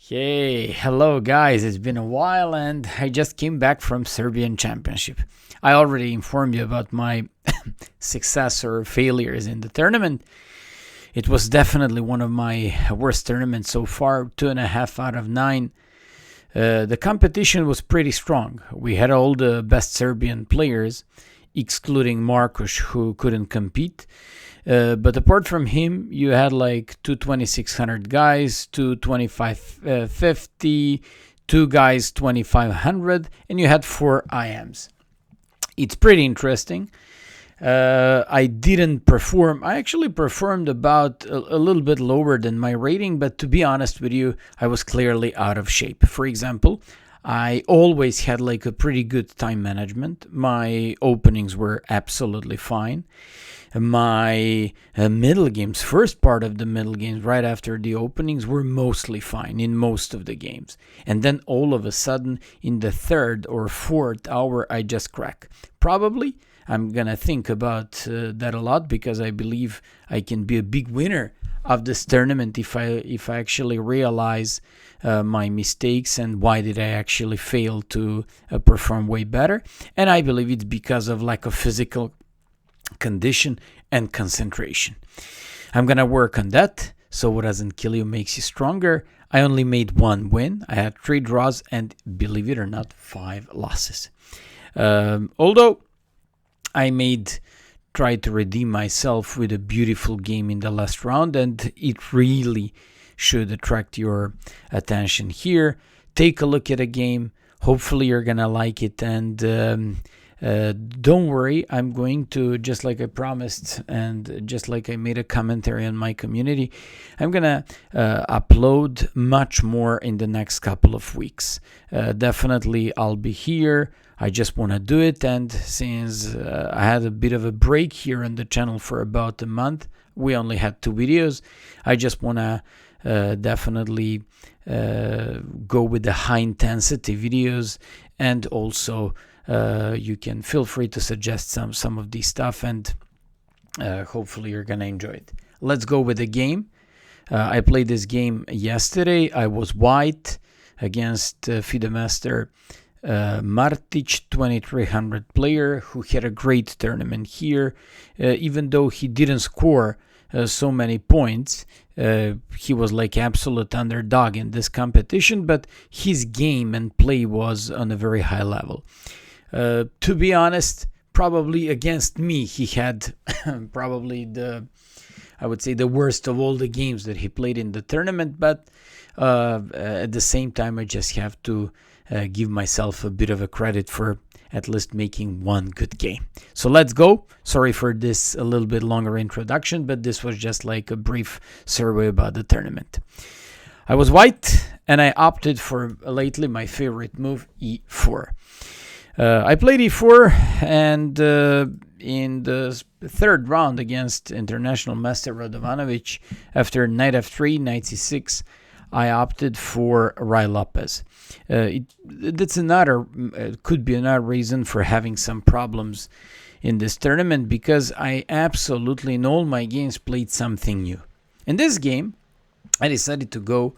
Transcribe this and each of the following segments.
Hey, hello guys, it's been a while and I just came back from Serbian Championship. I already informed you about my success or failures in the tournament. It was definitely one of my worst tournaments so far, 2.5 out of 9. The competition was pretty strong. We had all the best Serbian players, excluding Markus, who couldn't compete. But apart from him, you had like two 2600 guys, two 2550, two guys 2500, and you had 4 IMs. It's pretty interesting. I didn't perform. I actually performed about a little bit lower than my rating, but to be honest with you, I was clearly out of shape. For example, I always had like a pretty good time management. My openings were absolutely fine. My middle games, first part of the middle games, right after the openings, were mostly fine in most of the games. And then all of a sudden, in the third or fourth hour, I just crack. Probably, I'm going to think about that a lot because I believe I can be a big winner of this tournament if I actually realize my mistakes and why did I actually fail to perform way better. And I believe it's because of lack of physical condition and concentration. I'm gonna work on that. So what doesn't kill you makes you stronger. I only made 1 win. I had 3 draws and, believe it or not, 5 losses. Although I tried to redeem myself with a beautiful game in the last round, and it really should attract your attention here. Take a look at a game. Hopefully you're gonna like it, and don't worry, I'm going to, just like I promised and just like I made a commentary on my community, I'm gonna upload much more in the next couple of weeks. Definitely I'll be here. I just want to do it, and since I had a bit of a break here on the channel for about a month, we only had 2 videos. I just want to definitely go with the high intensity videos, and also you can feel free to suggest some of these stuff, and hopefully you're gonna enjoy it. Let's go with the game. I played this game yesterday. I was white against FIDE master Martic, 2300 player, who had a great tournament here. Even though he didn't score so many points, he was like absolute underdog in this competition, but his game and play was on a very high level. To be honest, probably against me, he had probably I would say the worst of all the games that he played in the tournament, but at the same time, I just have to give myself a bit of a credit for at least making 1 good game. So let's go. Sorry for this a little bit longer introduction, but this was just like a brief survey about the tournament. I was white, and I opted for lately my favorite move, e4. I played e4, and in the third round against international master Radovanovic, after knight f3, knight c6, I opted for Rai Lopez. That's could be another reason for having some problems in this tournament, because I absolutely in all my games played something new. In this game, I decided to go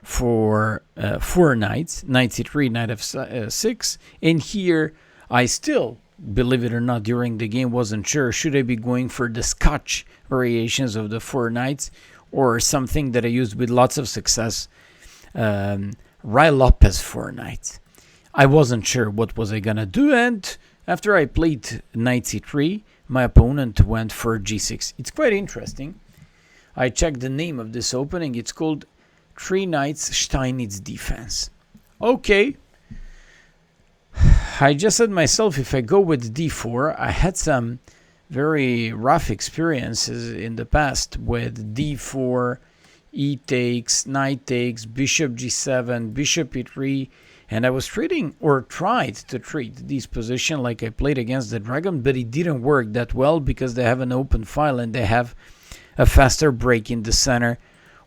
for 4 knights, knight c3, knight f6, and here I still, believe it or not, during the game wasn't sure, should I be going for the Scotch variations of the 4 knights or something that I used with lots of success, Rai Lopez 4 knights. I wasn't sure what was I gonna do, and after I played knight c3, my opponent went for g6. It's quite interesting. I checked the name of this opening. It's called 3 Knights Steinitz Defense. Okay. I just said myself, if I go with d4, I had some very rough experiences in the past with d4, e takes, knight takes, bishop g7, bishop e3, and I was treating, or tried to treat, this position like I played against the dragon, but it didn't work that well because they have an open file and they have a faster break in the center.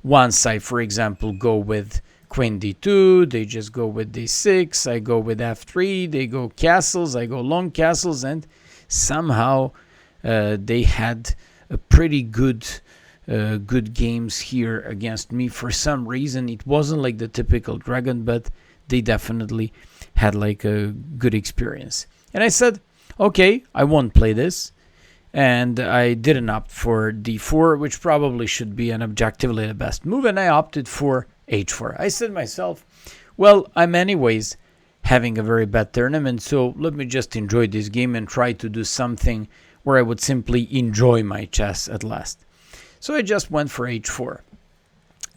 Once I, for example, go with queen d2, they just go with d6, I go with f3, they go castles, I go long castles, and somehow they had a pretty good good games here against me. For some reason, it wasn't like the typical dragon, but they definitely had like a good experience. And I said, okay, I won't play this. And I didn't opt for d4, which probably should be an objectively the best move, and I opted for h4. I said to myself, well, I'm anyways having a very bad tournament, so let me just enjoy this game and try to do something where I would simply enjoy my chess at last. So I just went for h4,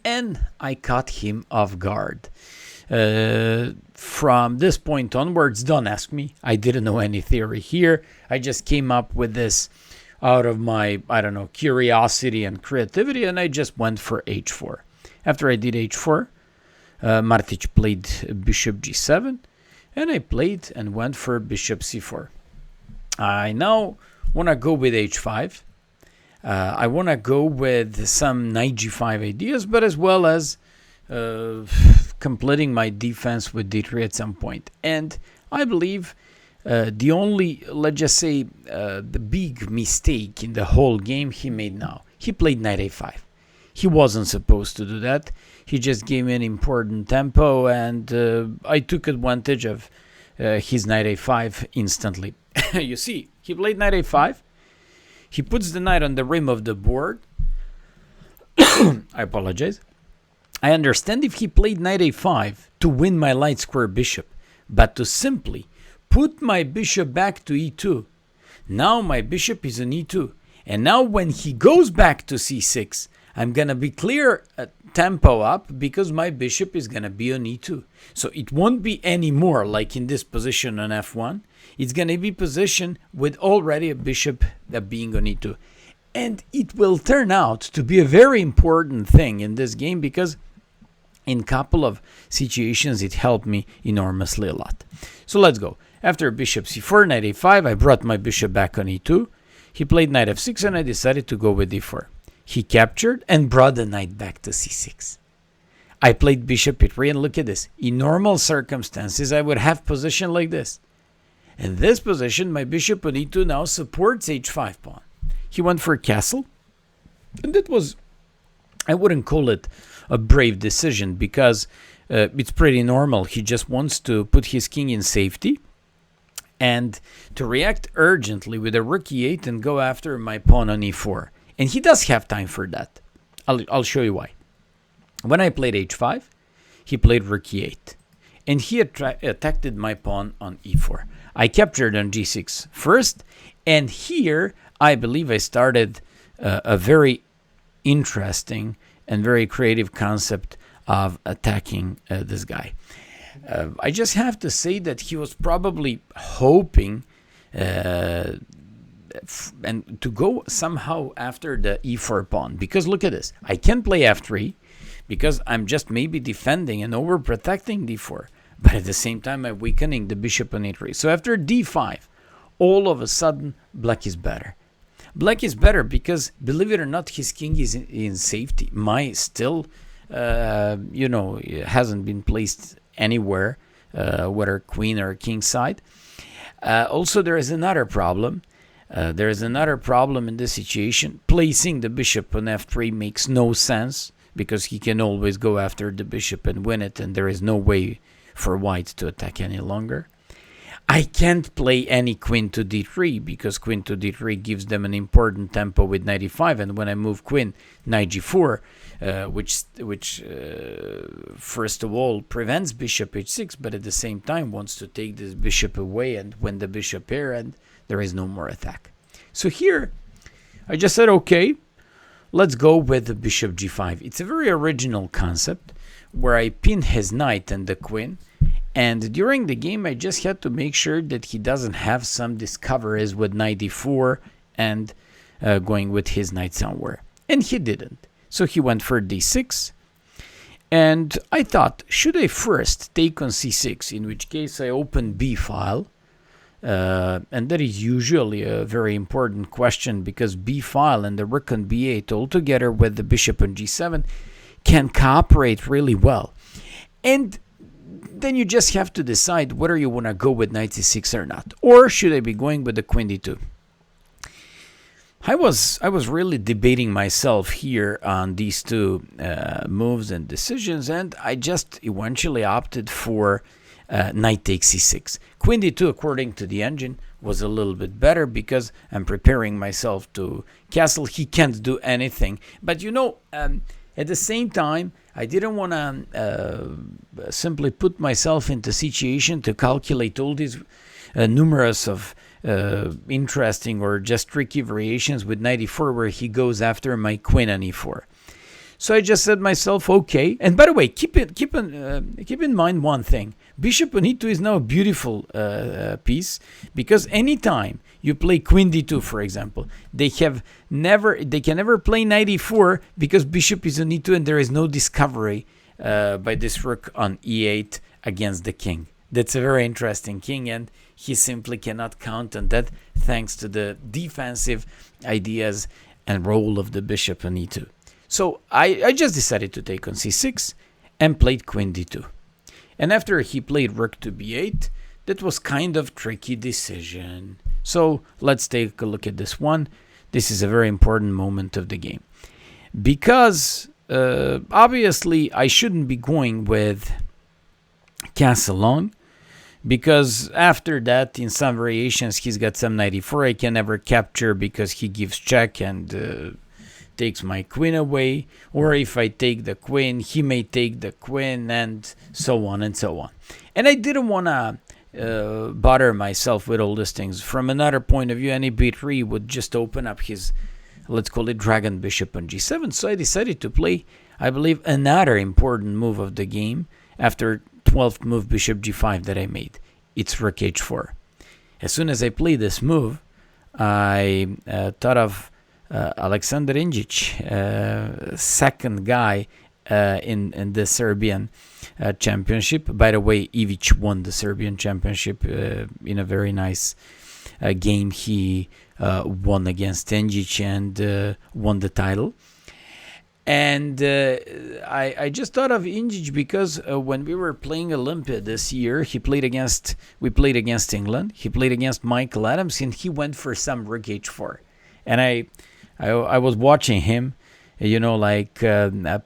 and I caught him off guard. From this point onwards, don't ask me. I didn't know any theory here. I just came up with this out of my, curiosity and creativity, and I just went for h4. After I did h4, Martic played bishop g7, and I played and went for bishop c4. I now want to go with h5. I want to go with some knight g5 ideas, but as well as completing my defense with d3 at some point. And I believe the only, let's just say, the big mistake in the whole game he made now, he played knight a5. He wasn't supposed to do that. He just gave me an important tempo, and I took advantage of his knight a5 instantly. You see, he played knight a5. He puts the knight on the rim of the board. I apologize. I understand if he played knight a5 to win my light square bishop, but to simply put my bishop back to e2. Now my bishop is on e2. And now when he goes back to c6, I'm going to be clear tempo up because my bishop is going to be on e2. So it won't be any more like in this position on f1. It's going to be positioned with already a bishop being on e2. And it will turn out to be a very important thing in this game because in a couple of situations it helped me enormously a lot. So let's go. After bishop c4, knight a5, I brought my bishop back on e2. He played knight f6 and I decided to go with d4. He captured and brought the knight back to c6. I played bishop e3 and look at this. In normal circumstances, I would have position like this. In this position, my bishop on e2 now supports h5 pawn. He went for a castle. And that was, I wouldn't call it a brave decision because it's pretty normal. He just wants to put his king in safety and to react urgently with a rook e8 and go after my pawn on e4. And he does have time for that. I'll show you why. When I played h5, he played rook e8. And he attacked my pawn on e4. I captured on g6 first. And here, I believe I started a very interesting and very creative concept of attacking this guy. I just have to say that he was probably hoping and to go somehow after the e4 pawn. Because look at this. I can play f3 because I'm just maybe defending and overprotecting d4. But at the same time, I'm weakening the bishop on e3. So after d5, all of a sudden, black is better. Black is better because, believe it or not, his king is in safety. My still, hasn't been placed anywhere, whether queen or king side. Also, there is another problem. There is another problem in this situation. Placing the bishop on f3 makes no sense because he can always go after the bishop and win it, and there is no way for white to attack any longer. I can't play any queen to d3 because queen to d3 gives them an important tempo with knight e5, and when I move queen, knight g4, which first of all prevents bishop h6, but at the same time wants to take this bishop away and win the bishop here, and there is no more attack. So here, I just said, okay, let's go with the bishop g5. It's a very original concept where I pin his knight and the queen. And during the game, I just had to make sure that he doesn't have some discoveries with knight d4 and going with his knight somewhere. And he didn't. So he went for d6. And I thought, should I first take on c6, in which case I open b file. And that is usually a very important question because b file and the rook on b8 all together with the bishop on g7 can cooperate really well. And then you just have to decide whether you want to go with knight c6 or not. Or should I be going with the queen d2? I was really debating myself here on these two moves and decisions, and I just eventually opted for knight takes c6. Queen d2, according to the engine, was a little bit better because I'm preparing myself to castle. He can't do anything. But at the same time, I didn't want to simply put myself into a situation to calculate all these numerous of interesting or just tricky variations with knight e4 where he goes after my queen on e4. So I just said myself, okay. And by the way, keep in mind one thing: bishop on e2 is now a beautiful piece, because anytime you play queen d2, for example, they can never play knight e4 because bishop is on e2 and there is no discovery by this rook on e8 against the king. That's a very interesting king, and he simply cannot count on that thanks to the defensive ideas and role of the bishop on e2. So I just decided to take on c6 and played queen d2. And after he played rook to b8, that was kind of tricky decision. So let's take a look at this one. This is a very important moment of the game, because obviously I shouldn't be going with castle long, because after that, in some variations, he's got some knight e4 I can never capture because he gives check and takes my queen away. Or if I take the queen, he may take the queen, and so on and so on. And I didn't want to bother myself with all these things. From another point of view, any b3 would just open up his, let's call it, dragon bishop on g7. So I decided to play, I believe, another important move of the game after 12th move bishop g5 that I made. It's rook h4. As soon as I played this move, I thought of Alexander Ingic, second guy in the Serbian Championship. By the way, Ivic won the Serbian Championship in a very nice game. He won against Ingic and won the title. And I just thought of Ingic because when we were playing Olympia this year, we played against England. He played against Michael Adams, and he went for some rook h4. And I was watching him,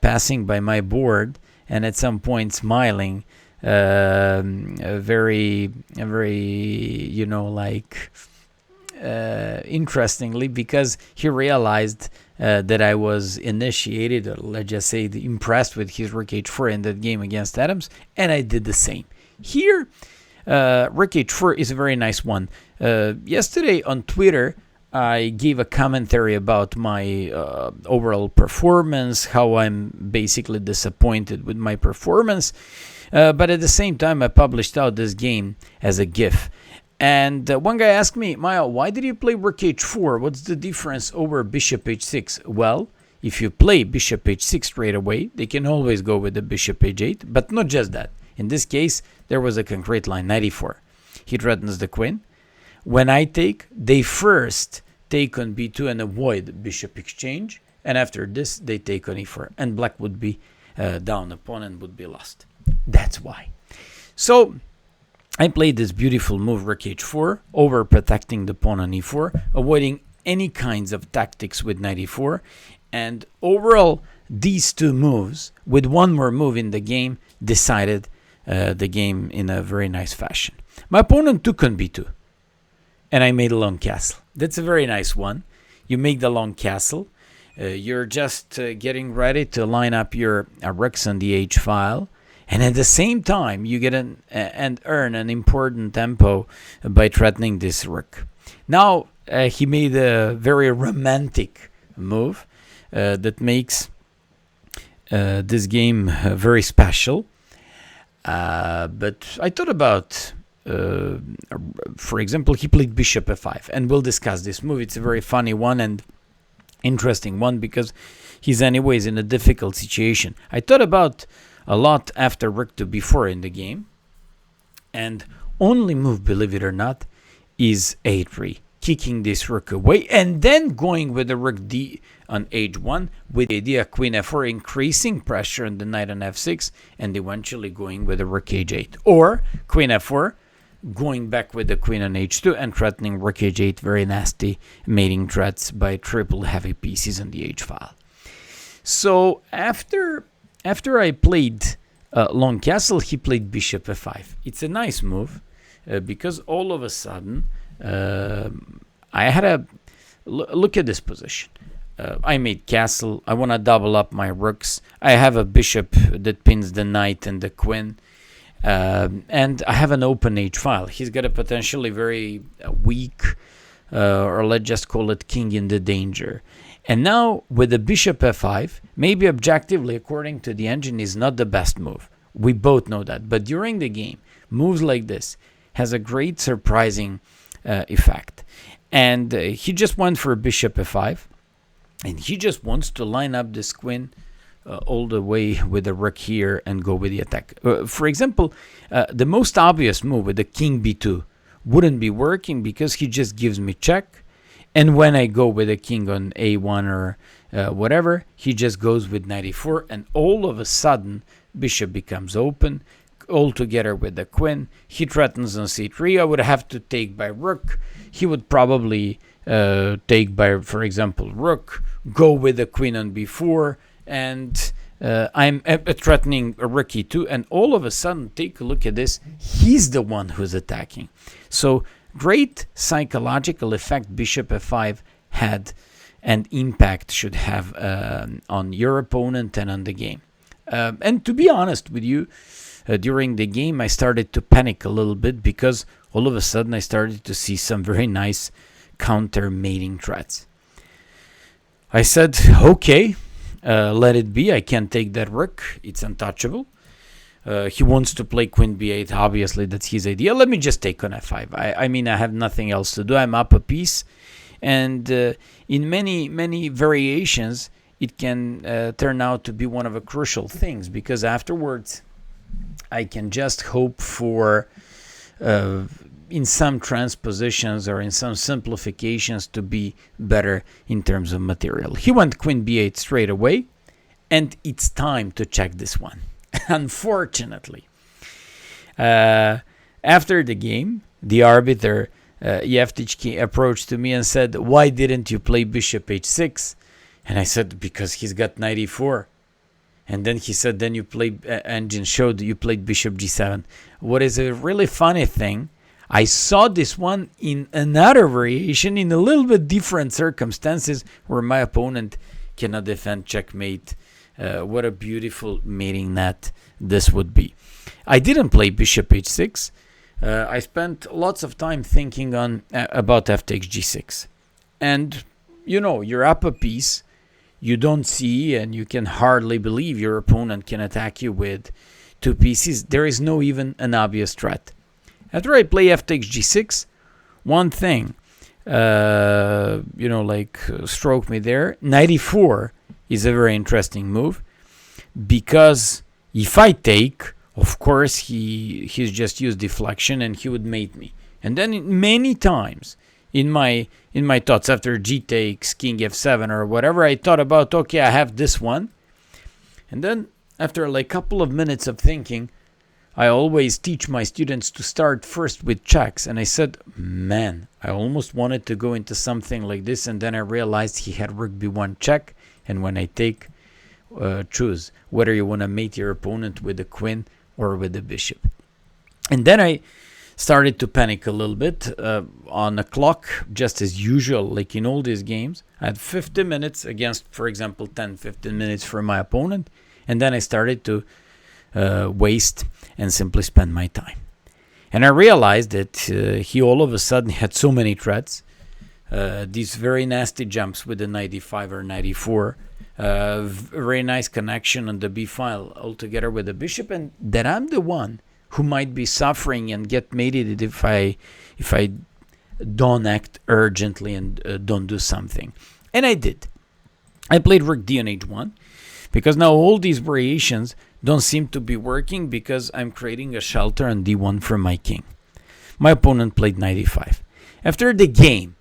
passing by my board, and at some point smiling, very, interestingly, because he realized that I was initiated, or let's just say impressed with his rook h4 in that game against Adams, and I did the same. Here, rook h4 is a very nice one. Yesterday on Twitter, I gave a commentary about my overall performance, how I'm basically disappointed with my performance, but at the same time I published out this game as a GIF. And one guy asked me, Maya, why did you play rook h4? What's the difference over bishop h6? Well, if you play bishop h6 straight away, they can always go with the bishop h8, but not just that. In this case, there was a concrete line, knight e4. He threatens the queen. When I take, they first take on b2 and avoid bishop exchange, and after this, they take on e4, and black would be down, opponent would be lost. That's why. So I played this beautiful move, rook h4, over protecting the pawn on e4, avoiding any kinds of tactics with knight e4, and overall, these two moves, with one more move in the game, decided the game in a very nice fashion. My opponent took on b2, and I made a long castle. That's a very nice one. You make the long castle. You're just getting ready to line up your rooks on the h file. And at the same time, you get and earn an important tempo by threatening this rook. Now, he made a very romantic move that makes this game very special. But I thought about, for example, he played bishop f5, and we'll discuss this move. It's a very funny one and interesting one because he's anyways in a difficult situation. I thought about a lot after rook to b4 in the game, and only move, believe it or not, is a3, kicking this rook away, and then going with the rook d on h1 with the idea queen f4, increasing pressure on the knight on f6, and eventually going with the rook h8, or queen f4, going back with the queen on h2 and threatening rook h8, very nasty mating threats by triple heavy pieces on the h file. So after I played long castle, he played bishop f5. It's a nice move because all of a sudden I had a look at this position. I made castle. I want to double up my rooks. I have a bishop that pins the knight and the queen. And I have an open h file. He's got a potentially very weak, or let's just call it king in the danger. And now with the bishop f5, maybe objectively, according to the engine, is not the best move. We both know that. But during the game, moves like this has a great surprising effect. And he just went for bishop f5. And he just wants to line up this queen all the way with the rook here and go with the attack. For example, the most obvious move with the king b2 wouldn't be working because he just gives me check. And when I go with the king on a1 or whatever, he just goes with knight e4. And all of a sudden, bishop becomes open, all together with the queen. He threatens on c3. I would have to take by rook. He would probably take by, for example, rook, go with the queen on b4, and I'm threatening a rook e2, and all of a sudden, take a look at this, he's the one who's attacking. So great psychological effect bishop f5 had and impact should have on your opponent and on the game. And to be honest with you, during the game I started to panic a little bit because all of a sudden I started to see some very nice counter mating threats. I said, okay, let it be. I can't take that rook. It's untouchable. He wants to play queen b8. Obviously, that's his idea. Let me just take on f5. I mean, I have nothing else to do. I'm up a piece. And in many variations, it can turn out to be one of the crucial things because afterwards, I can just hope for in some transpositions or in some simplifications to be better in terms of material. He went queen b8 straight away, and it's time to check this one. Unfortunately, after the game, the arbiter Yevtichki approached to me and said, "Why didn't you play bishop h6?" And I said, "Because he's got knight e4." And then he said, "Then you played." Engine showed you played bishop g7. What is a really funny thing, I saw this one in another variation in a little bit different circumstances where my opponent cannot defend checkmate. What a beautiful mating net this would be. I didn't play bishop h6. I spent lots of time thinking on about f takes g6. And, you know, you're up a piece. You don't see and you can hardly believe your opponent can attack you with two pieces. There is no even an obvious threat. After I play f takes g6, one thing, stroke me there. Knight e4 is a very interesting move because if I take, of course, he's just used deflection and he would mate me. And then many times in my thoughts after g takes, king f7 or whatever, I thought about, okay, I have this one. And then after like a couple of minutes of thinking, I always teach my students to start first with checks. And I said, man, I almost wanted to go into something like this. And then I realized he had rook b1 check. And when I take, choose whether you want to mate your opponent with the queen or with the bishop. And then I started to panic a little bit on the clock, just as usual, like in all these games. I had 50 minutes against, for example, 10-15 minutes for my opponent. And then I started to waste and simply spend my time. And I realized that he all of a sudden had so many threats, these very nasty jumps with the knight e5 or knight e4, very nice connection on the b file altogether with the bishop, and that I'm the one who might be suffering and get mated if I don't act urgently and don't do something. And I did. I played rook d on h1 because now all these variations don't seem to be working because I'm creating a shelter on d1 for my king. My opponent played knight e5. After the game,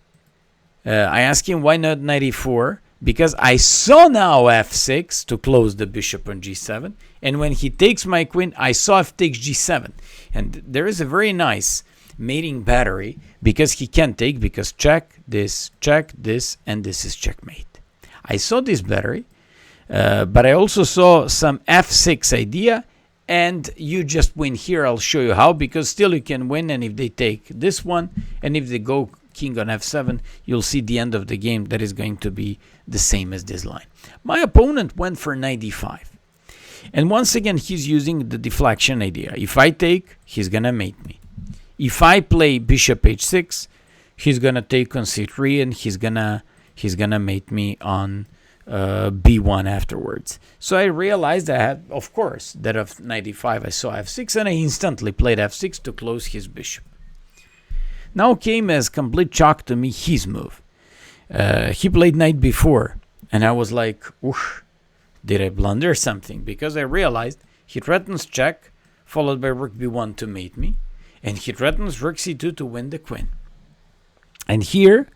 I asked him why not knight e4, because I saw now f6 to close the bishop on g7, and when he takes my queen, I saw f takes g7. And there is a very nice mating battery because he can't take, because check, this, and this is checkmate. I saw this battery, but I also saw some f6 idea, and you just win here. I'll show you how, because still you can win, and if they take this one, and if they go king on f7, you'll see the end of the game that is going to be the same as this line. My opponent went for knight d5. And once again, he's using the deflection idea. If I take, he's going to mate me. If I play bishop h6, he's going to take on c3, and he's gonna mate me on b1 afterwards. So I realized I had, of course, that of knight e5 I saw f6, and I instantly played f6 to close his bishop. Now came as complete shock to me his move. He played knight b4, and I was like, oof, did I blunder something? Because I realized he threatens check, followed by rook b1 to mate me, and he threatens rook c2 to win the queen. And here,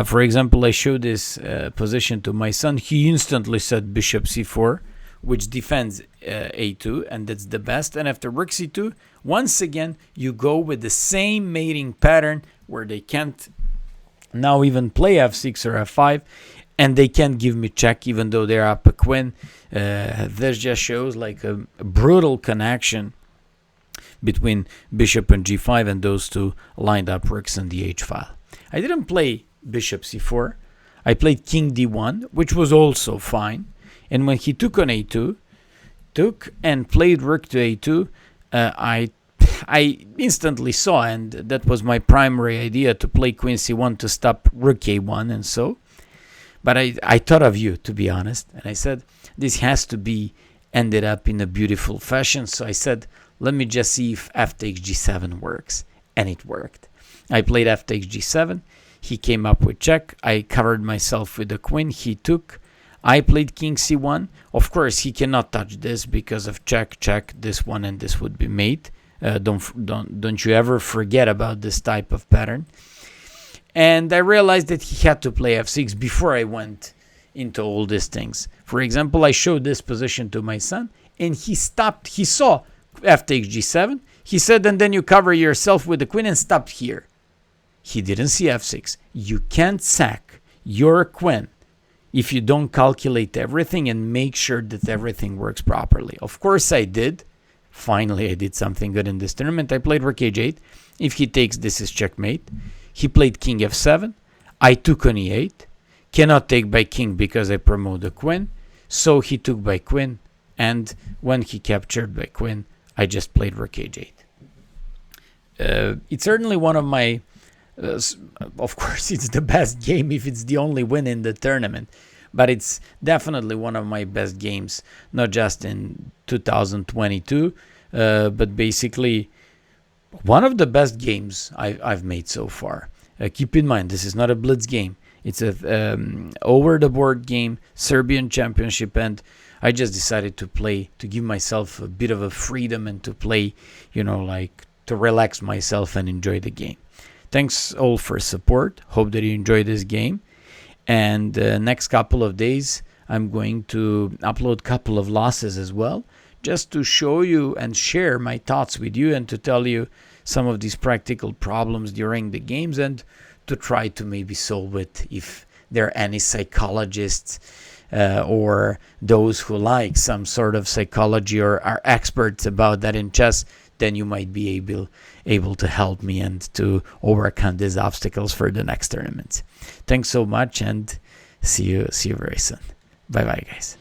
for example, I showed this position to my son. He instantly said bishop c4, which defends a2, and that's the best. And after rook c2, once again, you go with the same mating pattern where they can't now even play f6 or f5, and they can't give me check even though they're up a queen. This just shows like a brutal connection between bishop and g5 and those two lined up rooks in the h file. I didn't play bishop c4. I played king d1, which was also fine. And when he took on a2, took and played rook to a2, I instantly saw, and that was my primary idea, to play queen c1 to stop rook a1 and so. But I thought of you, to be honest, and I said, this has to be ended up in a beautiful fashion. So I said, let me just see if f takes g7 works. And it worked. I played f takes g7. He came up with check. I covered myself with the queen. He took. I played king c1. Of course, he cannot touch this because of check, check, this one, and this would be mate. Don't you ever forget about this type of pattern. And I realized that he had to play f6 before I went into all these things. For example, I showed this position to my son, and he stopped. He saw f takes g7. He said, and then you cover yourself with the queen and stopped here. He didn't see f6. You can't sack your queen if you don't calculate everything and make sure that everything works properly. Of course I did. Finally, I did something good in this tournament. I played rook h8. If he takes, this is checkmate. He played king f7. I took on e8. Cannot take by king because I promote the queen. So he took by queen. And when he captured by queen, I just played rook h8. It's certainly one of my... of course, it's the best game if it's the only win in the tournament. But it's definitely one of my best games, not just in 2022, but basically one of the best games I've made so far. Keep in mind, this is not a blitz game. It's a over-the-board game, Serbian Championship, and I just decided to play, to give myself a bit of a freedom and to play, you know, like to relax myself and enjoy the game. Thanks all for support. Hope that you enjoy this game. And next couple of days, I'm going to upload a couple of losses as well, just to show you and share my thoughts with you and to tell you some of these practical problems during the games and to try to maybe solve it if there are any psychologists or those who like some sort of psychology or are experts about that in chess, then you might be able to help me and to overcome these obstacles for the next tournaments. Thanks so much and see you very soon. Bye bye, guys.